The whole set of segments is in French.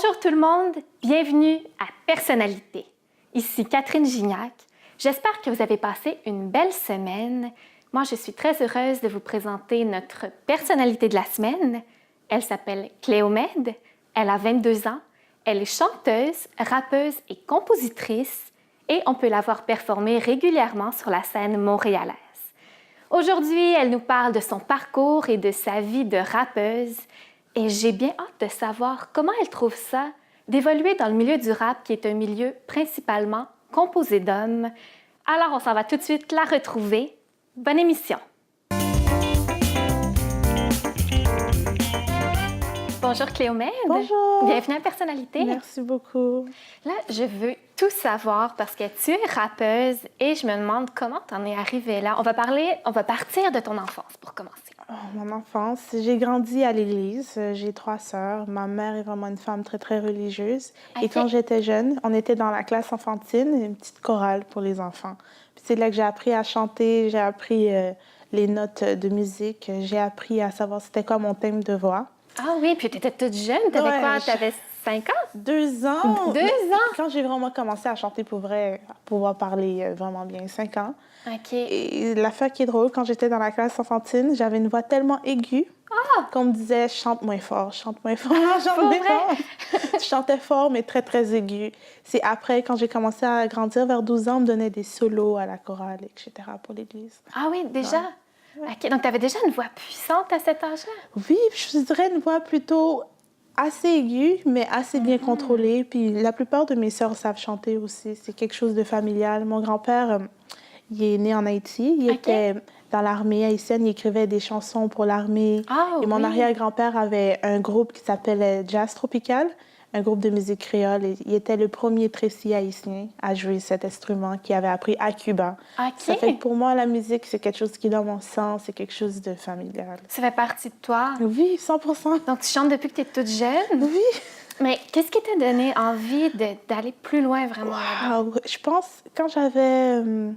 Bonjour tout le monde, bienvenue à Personnalité. Ici Catherine Gignac. J'espère que vous avez passé une belle semaine. Moi, je suis très heureuse de vous présenter notre personnalité de la semaine. Elle s'appelle Cléomède, elle a 22 ans, elle est chanteuse, rappeuse et compositrice et on peut la voir performer régulièrement sur la scène montréalaise. Aujourd'hui, elle nous parle de son parcours et de sa vie de rappeuse. Et j'ai bien hâte de savoir comment elle trouve ça d'évoluer dans le milieu du rap, qui est un milieu principalement composé d'hommes. Alors, on s'en va tout de suite la retrouver. Bonne émission! Bonjour Cléomède. Bonjour. Bienvenue à Personnalité. Merci beaucoup. Là, je veux tout savoir parce que tu es rappeuse et je me demande comment tu en es arrivée là. On va partir de ton enfance pour commencer. Oh, mon enfance, j'ai grandi à l'église. J'ai 3 sœurs. Ma mère est vraiment une femme très, très religieuse. Okay. Et quand j'étais jeune, on était dans la classe enfantine, une petite chorale pour les enfants. Puis c'est là que j'ai appris à chanter, j'ai appris les notes de musique, j'ai appris à savoir c'était quoi mon thème de voix. Ah oui, puis tu étais toute jeune. Tu avais quoi? Tu avais 5 ans? 2 ans. 2 ans? Quand j'ai vraiment commencé à chanter pour vrai, à pouvoir parler vraiment bien, 5 ans. OK. Et l'affaire qui est drôle, quand j'étais dans la classe enfantine, j'avais une voix tellement aiguë qu'on me disait « chante moins fort, chante moins fort, chante moins fort ». Je chantais fort, mais très, très aigu. C'est après, quand j'ai commencé à grandir, vers 12 ans, on me donnait des solos à la chorale, etc. pour l'église. Ah oui, déjà? Ouais. OK, donc tu avais déjà une voix puissante à cet âge-là? Oui, je dirais une voix plutôt assez aiguë, mais assez bien contrôlée. Puis la plupart de mes sœurs savent chanter aussi. C'est quelque chose de familial. Mon grand-père, il est né en Haïti. Il était dans l'armée haïtienne. Il écrivait des chansons pour l'armée. Ah, et mon oui. arrière-grand-père avait un groupe qui s'appelait Jazz Tropical, un groupe de musique créole. Et il était le premier Tracy haïtien à jouer cet instrument qu'il avait appris à Cuba. OK. Ça fait que pour moi, la musique, c'est quelque chose qui est dans mon sang. C'est quelque chose de familial. Ça fait partie de toi? Oui, 100%. Donc, tu chantes depuis que tu es toute jeune? Oui. Mais qu'est-ce qui t'a donné envie d'aller plus loin vraiment là-dedans? Wow. Je pense, quand j'avais, je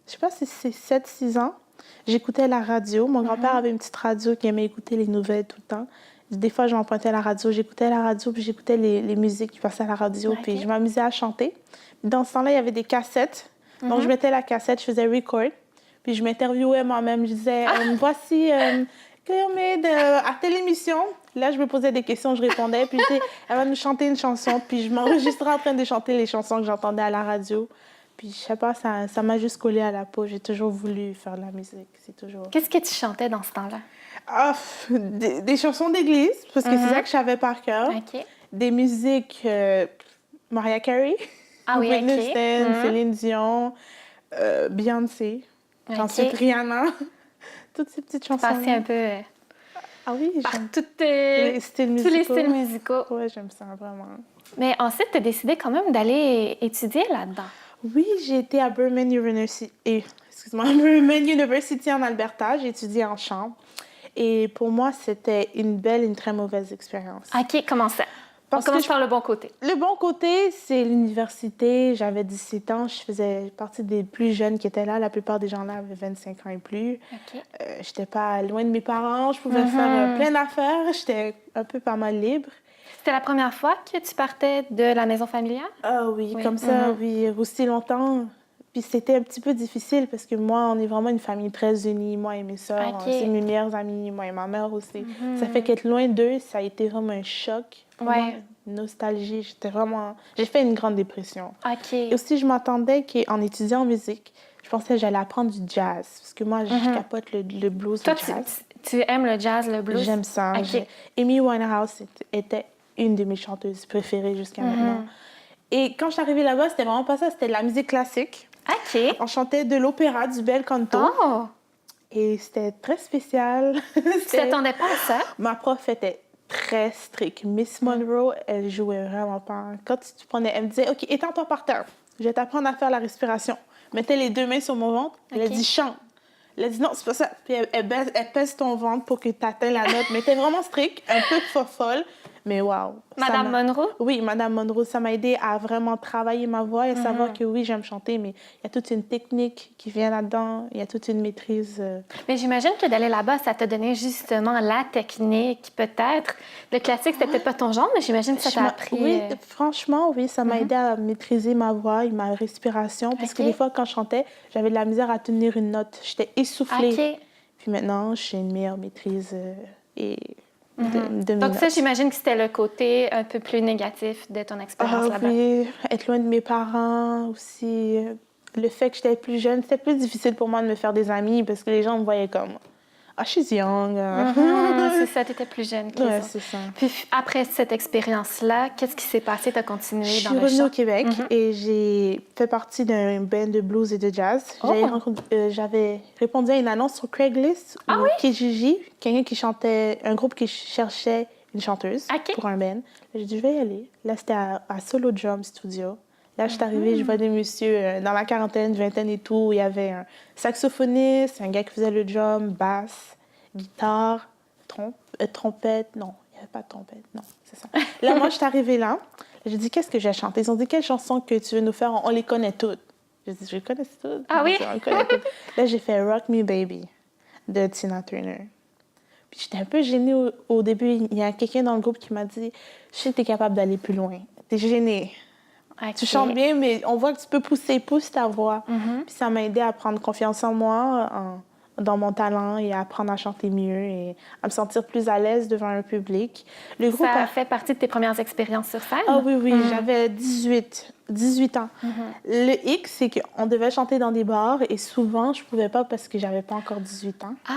sais pas si c'est 7-6 ans, j'écoutais la radio. Mon grand-père avait une petite radio qui aimait écouter les nouvelles tout le temps. Des fois, j'empruntais la radio, j'écoutais la radio, puis j'écoutais les musiques qui passaient à la radio, puis je m'amusais à chanter. Dans ce temps-là, il y avait des cassettes. Donc, je mettais la cassette, je faisais record, puis je m'interviewais moi-même. Je disais, voici Cléomède à telle émission. Là, je me posais des questions, je répondais, puis elle va nous chanter une chanson, puis je m'enregistrais en train de chanter les chansons que j'entendais à la radio. Puis, je sais pas, ça m'a juste collé à la peau. J'ai toujours voulu faire de la musique. C'est toujours... Qu'est-ce que tu chantais dans ce temps-là? Ah, des chansons d'église, parce que c'est ça que je savais par cœur. OK. Des musiques Mariah Carey, Ah oui, Whitney OK. Houston, Céline Dion, Beyoncé, ensuite Rihanna. Toutes ces petites chansons. Passer un peu Ah oui, par j'aime les styles tous les musicaux. styles musicaux. Oui, j'aime ça vraiment. Mais ensuite, tu as décidé quand même d'aller étudier là-dedans. Oui, j'ai été à Burman University, Burman University en Alberta. J'ai étudié en chant. Et pour moi, c'était une belle et une très mauvaise expérience. OK, comment ça? On commence par le bon côté. Le bon côté, c'est l'université. J'avais 17 ans. Je faisais partie des plus jeunes qui étaient là. La plupart des gens là avaient 25 ans et plus. OK. Je n'étais pas loin de mes parents. Je pouvais faire plein d'affaires. J'étais un peu pas mal libre. C'était la première fois que tu partais de la maison familiale? Ah oui, comme ça, oui, aussi longtemps. Puis c'était un petit peu difficile parce que moi, on est vraiment une famille très unie, moi et mes sœurs. C'est mes meilleures amies, moi et ma mère aussi. Ça fait qu'être loin d'eux, ça a été vraiment un choc. Pour moi, une nostalgie. J'ai fait une grande dépression. OK. Et aussi, je m'attendais qu'en étudiant en musique, je pensais que j'allais apprendre du jazz. Parce que moi, je capote le blues, Toi, le jazz. tu aimes le jazz, le blues? J'aime ça. OK. Amy Winehouse était une de mes chanteuses préférées jusqu'à maintenant. Et quand je suis arrivée là-bas, c'était vraiment pas ça. C'était de la musique classique. OK. On chantait de l'opéra, du bel canto. Oh! Et c'était très spécial. Tu t'attendais pas à ça? Ma prof était très stricte. Miss Monroe, elle jouait vraiment pas. Quand tu prenais, elle me disait, OK, étends-toi par terre. Je vais t'apprendre à faire la respiration. Mettais les 2 mains sur mon ventre. Elle a dit, chante. Elle a dit, non, c'est pas ça. Puis elle pèse ton ventre pour que tu atteignes la note. Mais elle était vraiment stricte, un peu folle. Mais waouh! Madame Monroe? Oui, Madame Monroe, ça m'a aidé à vraiment travailler ma voix et savoir que oui, j'aime chanter, mais il y a toute une technique qui vient là-dedans, il y a toute une maîtrise. Mais j'imagine que d'aller là-bas, ça t'a donné justement la technique, peut-être. Le classique, c'était peut-être pas ton genre, mais j'imagine que ça t'a appris... Oui, franchement, oui, ça m'a aidé à maîtriser ma voix et ma respiration, parce que des fois, quand je chantais, j'avais de la misère à tenir une note. J'étais essoufflée. OK. Puis maintenant, j'ai une meilleure maîtrise de mes Donc ça, notes. j'imagine que c'était le côté un peu plus négatif de ton expérience là-bas. Oui, être loin de mes parents aussi. Le fait que j'étais plus jeune, c'était plus difficile pour moi de me faire des amis parce que les gens me voyaient comme « Ah, she's young. C'est ça, t'étais plus jeune qu'ils Ouais, ont. c'est ça. Puis après cette expérience-là, qu'est-ce qui s'est passé? T'as continué Je dans suis le revenue chant? au Québec et j'ai fait partie d'un band de blues et de jazz. J'avais répondu à une annonce sur Craigslist ou Kijiji, quelqu'un qui chantait, un groupe qui cherchait une chanteuse pour un band. J'ai dit, je vais y aller. Là, c'était à Solo Drum Studio. Là, je suis arrivée, je vois des messieurs dans la quarantaine, vingtaine et tout. Il y avait un saxophoniste, un gars qui faisait le drum, basse, guitare, trompette. Non, il n'y avait pas de trompette. Non, c'est ça. Là, moi, je suis arrivée là. J'ai dit, qu'est-ce que j'ai chanté? Ils ont dit, quelles chansons que tu veux nous faire? On les connaît toutes. J'ai dit, je les connais toutes. Ah oui? On les connaît toutes. Là, j'ai fait Rock Me Baby de Tina Turner. Puis j'étais un peu gênée au début. Il y a quelqu'un dans le groupe qui m'a dit, je sais que tu es capable d'aller plus loin. Tu es gênée. Okay. Tu chantes bien, mais on voit que tu peux pousse ta voix. Puis ça m'a aidé à prendre confiance en moi, dans mon talent et à apprendre à chanter mieux et à me sentir plus à l'aise devant un public. Le groupe ça a fait partie de tes premières expériences sur scène? Ah oui, j'avais 18 ans. Le hic, c'est qu'on devait chanter dans des bars et souvent, je pouvais pas parce que j'avais pas encore 18 ans. Ah!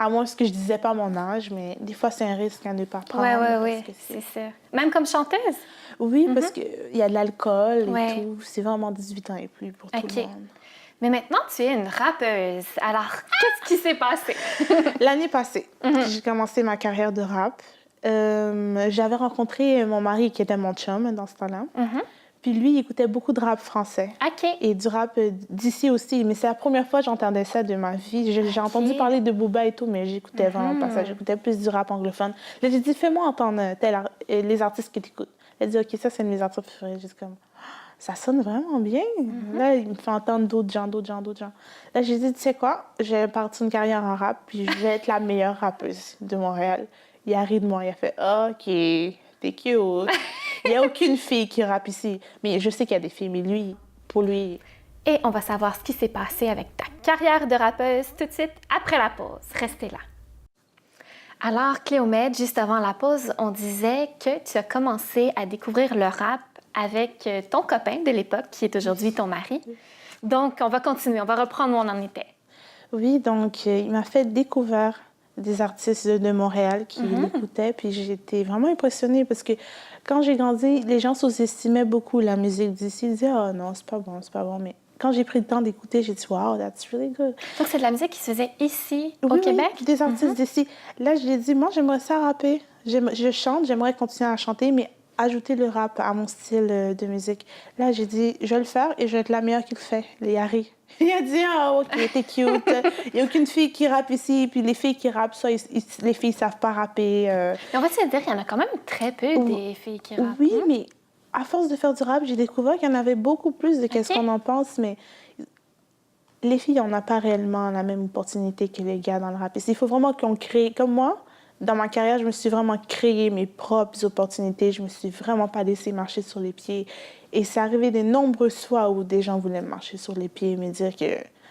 À moins que je disais pas mon âge, mais des fois, c'est un risque à ne pas prendre. Oui, c'est sûr. Même comme chanteuse? Oui, parce qu'il y a de l'alcool et tout. C'est vraiment 18 ans et plus pour tout le monde. Mais maintenant, tu es une rappeuse. Alors, qu'est-ce qui s'est passé? L'année passée, j'ai commencé ma carrière de rap. J'avais rencontré mon mari qui était mon chum dans ce temps-là. Puis lui, il écoutait beaucoup de rap français. OK. Et du rap d'ici aussi. Mais c'est la première fois que j'entendais ça de ma vie. J'ai entendu parler de Booba et tout, mais j'écoutais vraiment pas ça. J'écoutais plus du rap anglophone. Là, j'ai dit, fais-moi entendre les artistes que tu écoutes. Elle a dit, OK, ça, c'est un de mes artistes préférés. J'ai dit comme, ça sonne vraiment bien. Là, il me fait entendre d'autres gens. Là, j'ai dit, tu sais quoi, j'ai parti une carrière en rap, puis je vais être la meilleure rappeuse de Montréal. Il a ri de moi. Il a fait, OK, t'es cute. Il n'y a aucune fille qui rappe ici. Mais je sais qu'il y a des filles, mais lui, pour lui... Et on va savoir ce qui s'est passé avec ta carrière de rappeuse tout de suite après la pause. Restez là. Alors, Cléomède, juste avant la pause, on disait que tu as commencé à découvrir le rap avec ton copain de l'époque, qui est aujourd'hui ton mari. Donc, on va continuer, on va reprendre où on en était. Oui, donc il m'a fait découvrir des artistes de Montréal qui l'écoutaient, puis j'étais vraiment impressionnée parce que quand j'ai grandi, les gens sous-estimaient beaucoup la musique d'ici. Ils disaient « Oh non, c'est pas bon », mais quand j'ai pris le temps d'écouter, j'ai dit « Wow, that's really good ». Donc, c'est de la musique qui se faisait ici, au Québec? Oui, des artistes d'ici. Là, je lui ai dit « Moi, j'aimerais ça rapper. Je chante, j'aimerais continuer à chanter, mais ajouter le rap à mon style de musique. » Là, j'ai dit « Je vais le faire et je vais être la meilleure qui le fait. » Les Harry. Il a dit « Ah, OK, t'es cute. Il n'y a aucune fille qui rappe ici. » Puis les filles qui rappent, soit les filles ne savent pas rapper. Mais on va se dire qu'il y en a quand même très peu des filles qui rappent. Oui, mais à force de faire du rap, j'ai découvert qu'il y en avait beaucoup plus de qu'est-ce qu'on en pense, mais les filles, on n'a pas réellement la même opportunité que les gars dans le rap. Il faut vraiment qu'on crée... Comme moi, dans ma carrière, je me suis vraiment créé mes propres opportunités. Je me suis vraiment pas laissée marcher sur les pieds. Et c'est arrivé de nombreuses fois où des gens voulaient me marcher sur les pieds et me dire que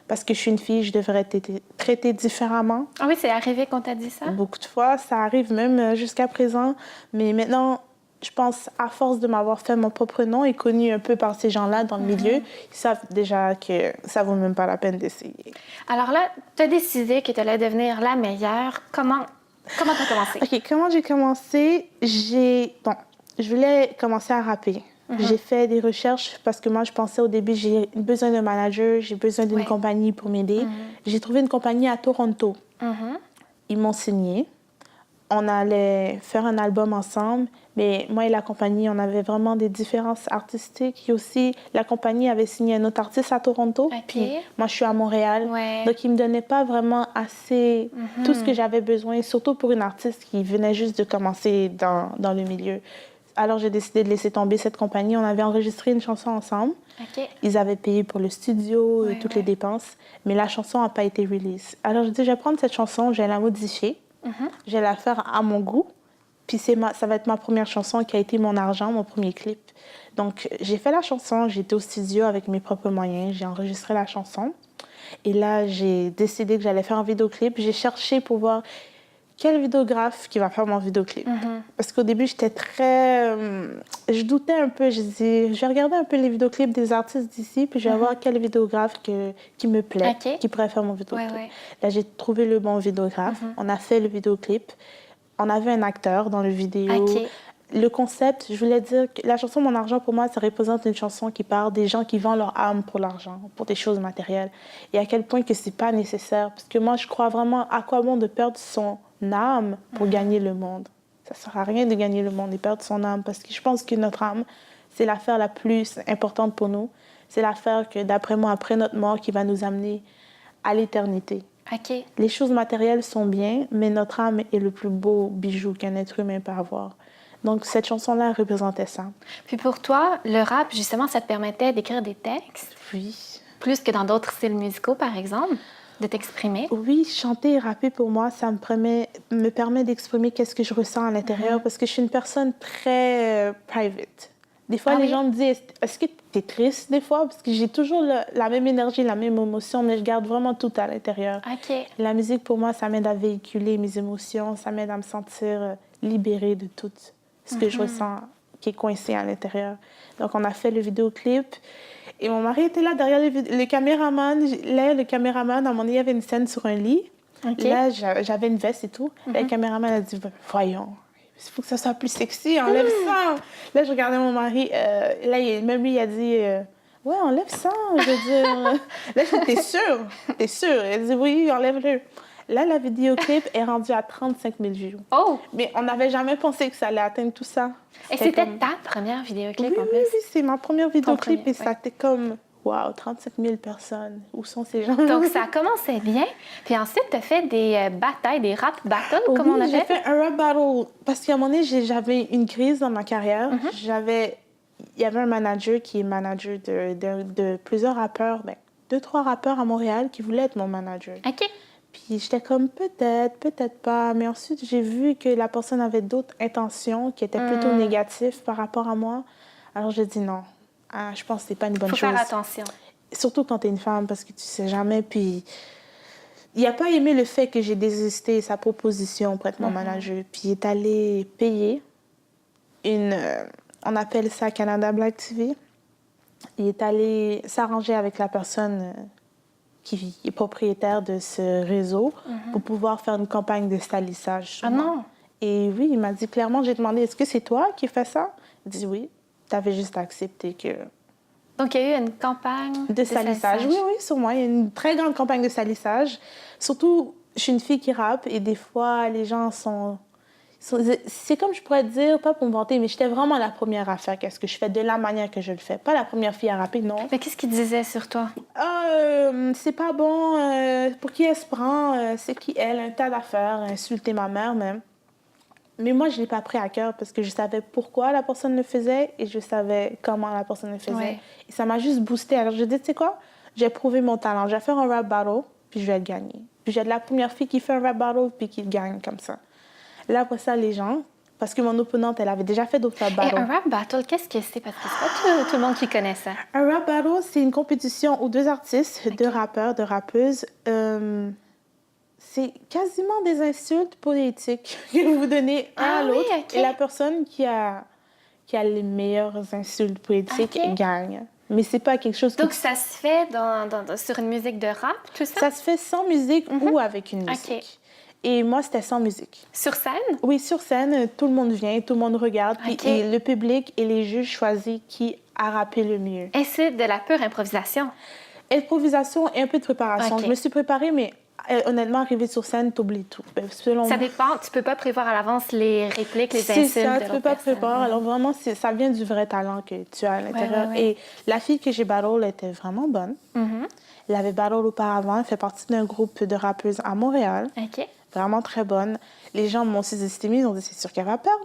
parce que je suis une fille, je devrais être traitée différemment. Ah oui, c'est arrivé qu'on t'a dit ça? Beaucoup de fois, ça arrive même jusqu'à présent. Mais maintenant, je pense, à force de m'avoir fait mon propre nom et connu un peu par ces gens-là dans le milieu, ils savent déjà que ça vaut même pas la peine d'essayer. Alors là, tu as décidé que tu allais devenir la meilleure. Comment tu as commencé? OK, comment j'ai commencé? Bon, je voulais commencer à rapper. J'ai fait des recherches parce que moi, je pensais au début, j'ai besoin d'un manager, j'ai besoin d'une compagnie pour m'aider. J'ai trouvé une compagnie à Toronto. Ils m'ont signé. on allait faire un album ensemble, mais moi et la compagnie, on avait vraiment des différences artistiques. Et aussi, la compagnie avait signé un autre artiste à Toronto, puis moi, je suis à Montréal. Ouais. Donc, ils me donnaient pas vraiment assez tout ce que j'avais besoin, surtout pour une artiste qui venait juste de commencer dans le milieu. Alors, j'ai décidé de laisser tomber cette compagnie. On avait enregistré une chanson ensemble. OK. Ils avaient payé pour le studio et toutes les dépenses, mais la chanson n'a pas été release. Alors, je dis, je vais prendre cette chanson, je vais la modifier, je vais la faire à mon goût, puis ça va être ma première chanson qui a été mon argent, mon premier clip. Donc, j'ai fait la chanson, j'ai été au studio avec mes propres moyens, j'ai enregistré la chanson. Et là, j'ai décidé que j'allais faire un vidéoclip. J'ai cherché pour voir quel vidéographe qui va faire mon vidéoclip. Parce qu'au début, j'étais très... je doutais un peu. Je dis, je vais regarder un peu les vidéoclips des artistes d'ici, puis je vais voir quel vidéographe qui me plaît, qui pourrait faire mon vidéoclip. Là, j'ai trouvé le bon vidéographe. On a fait le vidéoclip. On avait un acteur dans le vidéo. Le concept, je voulais dire que la chanson Mon argent, pour moi, ça représente une chanson qui parle des gens qui vendent leur âme pour l'argent, pour des choses matérielles. Et à quel point que c'est pas nécessaire. Parce que moi, je crois vraiment à quoi bon de perdre son âme pour gagner le monde. Ça sert à rien de gagner le monde et perdre son âme. Parce que je pense que notre âme, c'est l'affaire la plus importante pour nous. C'est l'affaire que, d'après moi, après notre mort, qui va nous amener à l'éternité. Les choses matérielles sont bien, mais notre âme est le plus beau bijou qu'un être humain peut avoir. Donc, cette chanson-là représentait ça. Puis pour toi, le rap, justement, ça te permettait d'écrire des textes? Oui. Plus que dans d'autres styles musicaux, par exemple, de t'exprimer? Oui, chanter et rapper, pour moi, ça me permet d'exprimer qu'est-ce que je ressens à l'intérieur, parce que je suis une personne très private. Des fois, les gens me disent, est-ce que tu es triste des fois? Parce que j'ai toujours la même énergie, la même émotion, mais je garde vraiment tout à l'intérieur. La musique, pour moi, ça m'aide à véhiculer mes émotions, ça m'aide à me sentir libérée de tout ce que je ressens qui est coincé à l'intérieur. Donc, on a fait le vidéoclip. Et mon mari était là derrière le caméraman. Là, le caméraman, à un moment donné, il y avait une scène sur un lit. Là, j'avais une veste et tout. Là, le caméraman a dit, voyons, il faut que ça soit plus sexy, enlève ça. Là, je regardais mon mari. Là, même lui, il a dit, ouais, enlève ça, je veux dire. Là, je dis, t'es sûre? T'es sûre? Il a dit, oui, enlève-le. Là, la vidéoclip est rendue à 35 000 vues. Oh! Mais on n'avait jamais pensé que ça allait atteindre tout ça. Et c'était ta première vidéoclip, en plus? Oui, c'est ma première vidéoclip et ça a été comme, wow, 35 000 personnes. Où sont ces gens? Donc, ça commençait bien. Puis ensuite, tu as fait des batailles, des rap battles, comme on appelle? J'ai fait un rap battle parce qu'à un moment donné, j'avais une crise dans ma carrière. Il y avait un manager qui est manager de plusieurs rappeurs, 2-3 rappeurs à Montréal qui voulaient être mon manager. Puis j'étais comme, peut-être pas. Mais ensuite, j'ai vu que la personne avait d'autres intentions qui étaient plutôt négatives par rapport à moi. Alors, j'ai dit non. Je pense que c'est pas une bonne chose. Faut faire attention. Surtout quand t'es une femme, parce que tu sais jamais. Puis, il n'a pas aimé le fait que j'ai désisté sa proposition pour être mon manager. Puis, il est allé payer on appelle ça Canada Black TV. Il est allé s'arranger avec la personne qui est propriétaire de ce réseau pour pouvoir faire une campagne de salissage. Non! Et oui, il m'a dit clairement, j'ai demandé, est-ce que c'est toi qui fais ça? Il dit oui, tu avais juste à accepter que... Donc, il y a eu une campagne de salissage. Oui, sur moi. Il y a une très grande campagne de salissage. Surtout, je suis une fille qui rappe et des fois, les gens sont... C'est comme je pourrais dire, pas pour me vanter, mais j'étais vraiment la première à faire qu'est-ce que je fais de la manière que je le fais. Pas la première fille à rapper, non. Mais qu'est-ce qu'il disait sur toi? C'est pas bon, pour qui elle se prend, c'est qui elle, un tas d'affaires, insulter ma mère même. Mais moi, je l'ai pas pris à cœur parce que je savais pourquoi la personne le faisait et je savais comment la personne le faisait. Et ça m'a juste boosté. Alors je dis, tu sais quoi? J'ai prouvé mon talent. Je vais faire un rap battle, puis je vais le gagner. Puis j'ai de la première fille qui fait un rap battle, puis qui le gagne comme ça. Là, après ça, les gens, parce que mon opponente, elle avait déjà fait d'autres rap battles. Et un rap battle, qu'est-ce que c'est? Parce que c'est pas tout le monde qui connaît ça. Un rap battle, c'est une compétition où deux artistes, deux rappeurs, deux rappeuses, c'est quasiment des insultes politiques que vous donnez un à l'autre. Et la personne qui a les meilleures insultes politiques gagne. Mais c'est pas quelque chose... Donc, ça se fait sur une musique de rap, tout ça? Ça se fait sans musique ou avec une musique. Et moi, c'était sans musique. Sur scène? Oui, sur scène. Tout le monde vient, tout le monde regarde. Puis et le public et les juges choisissent qui a rappé le mieux. Et c'est de la pure improvisation? Improvisation et un peu de préparation. Je me suis préparée, mais honnêtement, arriver sur scène, t'oublies tout. Selon Ça moi. dépend. Tu peux pas prévoir à l'avance les répliques, les C'est insultes ça, de tu peux l'autre pas personne. préparer. Alors vraiment, ça vient du vrai talent que tu as à l'intérieur. ouais. Et la fille que j'ai battle était vraiment bonne. Elle avait battle auparavant. Elle fait partie d'un groupe de rappeuses à Montréal. OK. Vraiment très bonne. Les gens m'ont sous-estimée. Ils ont dit, c'est sûr qu'elle va perdre.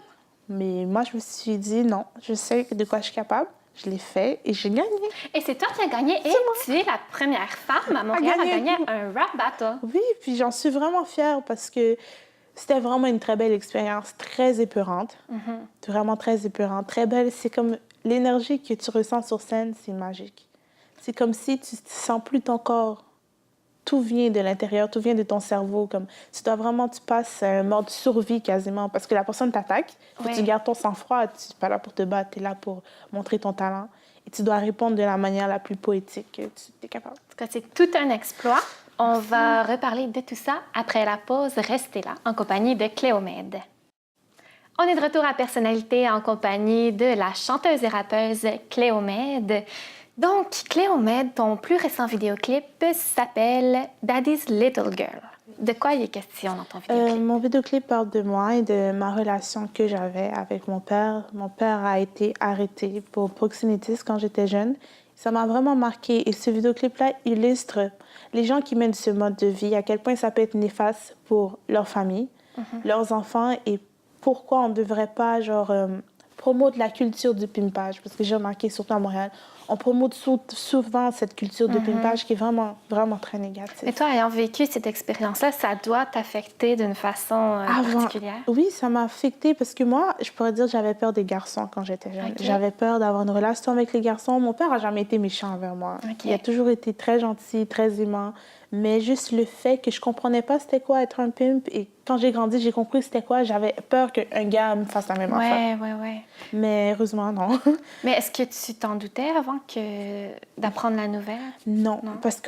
Mais moi, je me suis dit, non, je sais de quoi je suis capable. Je l'ai fait et j'ai gagné. Et c'est toi qui as gagné et tu es la première femme à Montréal à gagner un rap battle. Oui, puis j'en suis vraiment fière parce que c'était vraiment une très belle expérience, très épeurante. Vraiment très épeurante, très belle. C'est comme l'énergie que tu ressens sur scène, c'est magique. C'est comme si tu ne sens plus ton corps. Tout vient de l'intérieur, tout vient de ton cerveau. Comme, tu passes un mode survie quasiment parce que la personne t'attaque. Faut que tu gardes ton sang-froid. Tu n'es pas là pour te battre, tu es là pour montrer ton talent. Et tu dois répondre de la manière la plus poétique que tu es capable. En tout cas, c'est tout un exploit. On va reparler de tout ça après la pause. Restez là en compagnie de Cléomède. On est de retour à Personnalité en compagnie de la chanteuse et rappeuse Cléomède. Donc, Cléomède, ton plus récent vidéoclip s'appelle Daddy's Little Girl. De quoi il est question dans ton vidéoclip? Mon vidéoclip parle de moi et de ma relation que j'avais avec mon père. Mon père a été arrêté pour proxénétisme quand j'étais jeune. Ça m'a vraiment marqué. Et ce vidéoclip-là illustre les gens qui mènent ce mode de vie, à quel point ça peut être néfaste pour leur famille, leurs enfants, et pourquoi on ne devrait pas, promouvoir la culture du pimpage. Parce que j'ai remarqué, surtout à Montréal, on promote souvent cette culture de pimpage qui est vraiment, vraiment très négative. Mais toi, ayant vécu cette expérience-là, ça doit t'affecter d'une façon particulière? Oui, ça m'a affectée parce que moi, je pourrais dire que j'avais peur des garçons quand j'étais jeune. Okay. J'avais peur d'avoir une relation avec les garçons. Mon père n'a jamais été méchant envers moi. Okay. Il a toujours été très gentil, très aimant. Mais juste le fait que je comprenais pas c'était quoi être un pimp. Et quand j'ai grandi, j'ai compris c'était quoi. J'avais peur qu'un gars me fasse la même affaire. Ouais. Mais heureusement, non. Mais est-ce que tu t'en doutais avant d'apprendre la nouvelle? Non, parce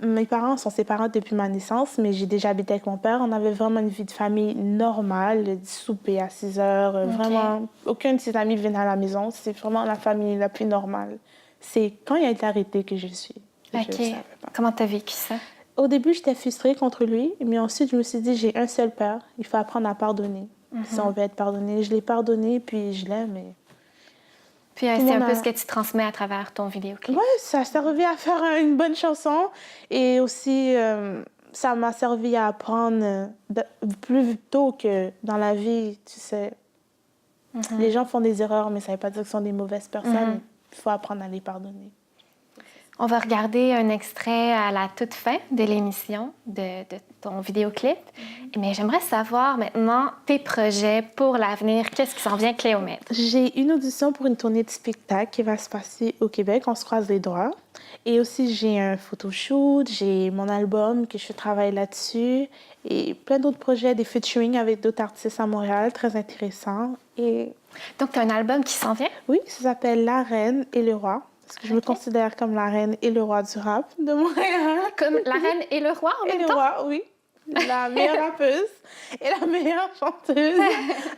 mes parents sont séparés depuis ma naissance, mais j'ai déjà habité avec mon père. On avait vraiment une vie de famille normale, du souper à 6 heures. Okay. Vraiment, aucun de ses amis venait à la maison. C'est vraiment la famille la plus normale. C'est quand il a été arrêté que je suis. OK. Comment tu as vécu ça? Au début, j'étais frustrée contre lui, mais ensuite, je me suis dit, j'ai un seul père. Il faut apprendre à pardonner. Si on veut être pardonné. Je l'ai pardonné, puis je l'aime. Puis c'est un peu ce que tu transmets à travers ton vidéoclip. Oui, ça revient à faire une bonne chanson. Et aussi, ça m'a servi à apprendre plus tôt que dans la vie, tu sais. Les gens font des erreurs, mais ça ne veut pas dire qu'ils sont des mauvaises personnes. Il faut apprendre à les pardonner. On va regarder un extrait à la toute fin de l'émission de ton vidéoclip. Mais j'aimerais savoir maintenant tes projets pour l'avenir. Qu'est-ce qui s'en vient, Cléomède? J'ai une audition pour une tournée de spectacle qui va se passer au Québec. On se croise les doigts. Et aussi, j'ai un photoshoot, j'ai mon album que je travaille là-dessus et plein d'autres projets, des featuring avec d'autres artistes à Montréal, très intéressants. Donc, tu as un album qui s'en vient? Oui, ça s'appelle La Reine et le Roi. Parce que je me considère comme la reine et le roi du rap de Montréal. Comme la reine et le roi en même temps? Et le roi, oui. La meilleure rappeuse et la meilleure chanteuse.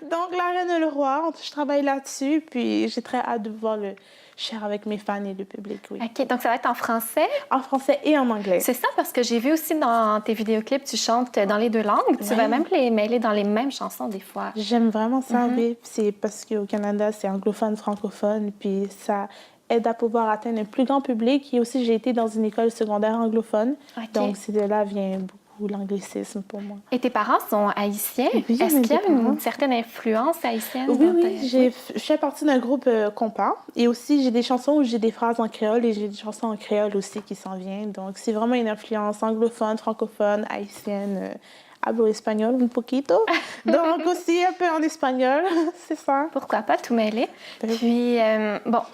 Donc, la reine et le roi, je travaille là-dessus. Puis, j'ai très hâte de pouvoir le share avec mes fans et le public, oui. OK, donc ça va être en français? En français et en anglais. C'est ça, parce que j'ai vu aussi dans tes vidéoclips, tu chantes dans les deux langues. Tu vas même les mêler dans les mêmes chansons des fois. J'aime vraiment ça, oui. C'est parce qu'au Canada, c'est anglophone, francophone. Puis, ça aide à pouvoir atteindre un plus grand public. Et aussi, j'ai été dans une école secondaire anglophone. Okay. Donc, c'est de là vient beaucoup l'anglicisme pour moi. Et tes parents sont haïtiens? Oui, est-ce qu'il y a une certaine influence haïtienne? Oui. Je fais partie d'un groupe compas. Et aussi, j'ai des chansons où j'ai des phrases en créole et j'ai des chansons en créole aussi qui s'en viennent. Donc, c'est vraiment une influence anglophone, francophone, haïtienne. Hablo espagnol un poquito. Donc aussi un peu en espagnol, c'est ça. Pourquoi pas tout mêler? Puis,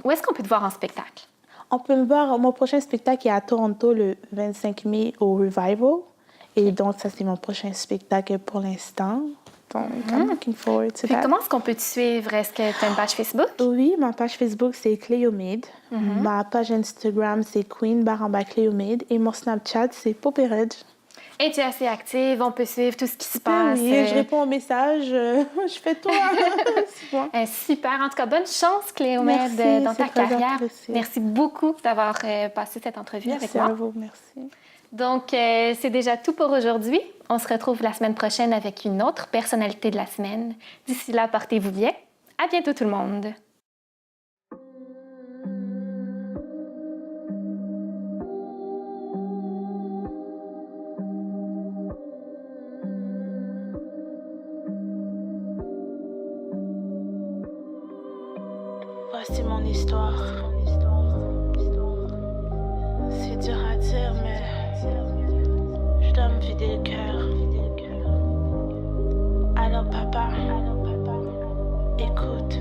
où est-ce qu'on peut te voir en spectacle? On peut me voir, mon prochain spectacle est à Toronto le 25 mai au Revival. Et donc, ça, c'est mon prochain spectacle pour l'instant. Donc, I'm looking forward to that. Comment est-ce qu'on peut te suivre? Est-ce que tu as une page Facebook? Oui, ma page Facebook, c'est Cléomède. Ma page Instagram, c'est Queen_Cléomède. Et mon Snapchat, c'est Popperidge. Et tu es assez active, on peut suivre tout ce qui se passe. Oui, je réponds aux messages, je fais tout. Super. En tout cas, bonne chance, Cléomède, dans ta carrière. Merci beaucoup d'avoir passé cette entrevue avec moi. Merci à vous, merci. Donc, c'est déjà tout pour aujourd'hui. On se retrouve la semaine prochaine avec une autre personnalité de la semaine. D'ici là, portez-vous bien. À bientôt tout le monde. Voici mon histoire. C'est dur à dire, mais je dois me vider le cœur. Alors papa, écoute.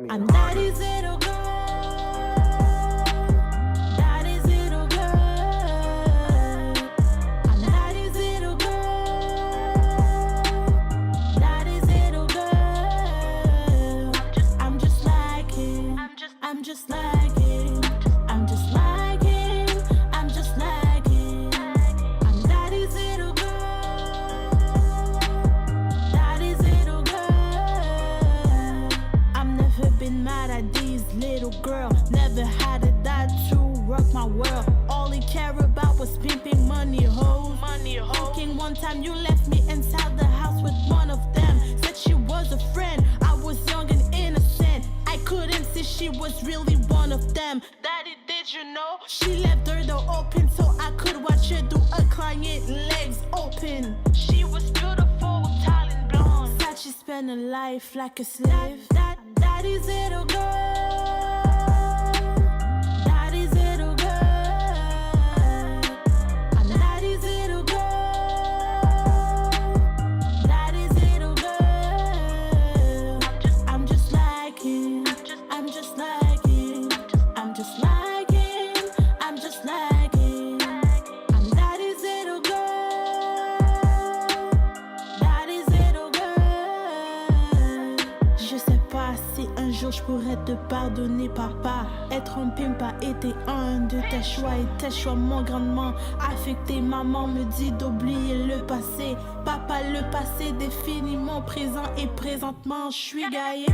I'm daddy's little girl. Daddy's little girl. I'm daddy's little girl. Daddy's little girl. I'm just like him. I'm just like him. I'm just like him. I'm just like him. I'm daddy's little girl. Daddy's little girl. I've never been mad at these little girl. Never had a dad to rock my world. All he cared about was pimping money hoes. Thinking one time you left me inside the house with one of them. Said she was a friend. I was young and innocent. I couldn't see she was really one of them. Daddy, did you know? She left her door open so I could watch her do a client legs open. She was beautiful, talent blonde. Said she spent her life like a slave. Daddy's little girl. Daddy's little girl. I'm daddy's little girl. Daddy's little girl. I'm just like him. I'm just like him. I'm just like him. I'm just like him. I'm daddy's little girl. Daddy's little girl. Je sais pas si un jour je pourrais te pardonner, papa. Être un pimp a été un de tes choix et tes choix m'ont grandement affecté. Maman me dit d'oublier le passé. Papa, le passé définit mon présent et présentement je suis gaillé.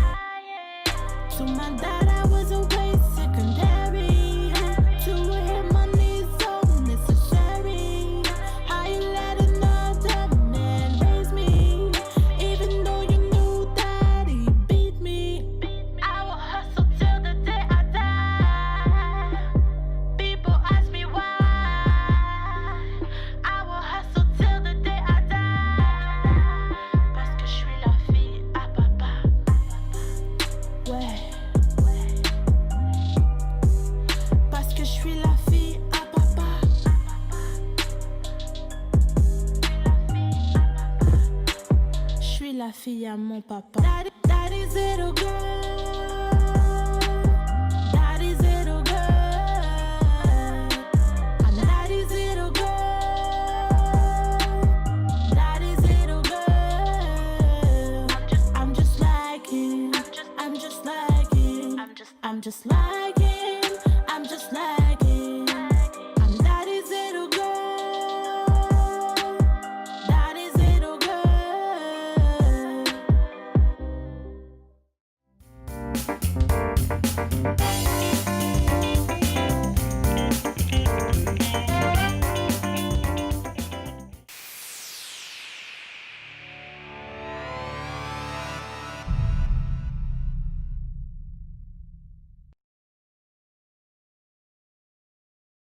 To my dad, I was always secondary. To him, money's so necessary. How you let another man raise me? Even though you knew that he beat me. I will hustle till the day I die. People ask me why. I will hustle till the day I die. Parce que je suis la fille à papa. Ouais. Parce que je suis la fille à papa. Je suis la fille à mon papa. Daddy's little girl. Daddy's little girl. I'm daddy's little girl. Daddy's little girl. I'm just like him. I'm just like him. I'm just like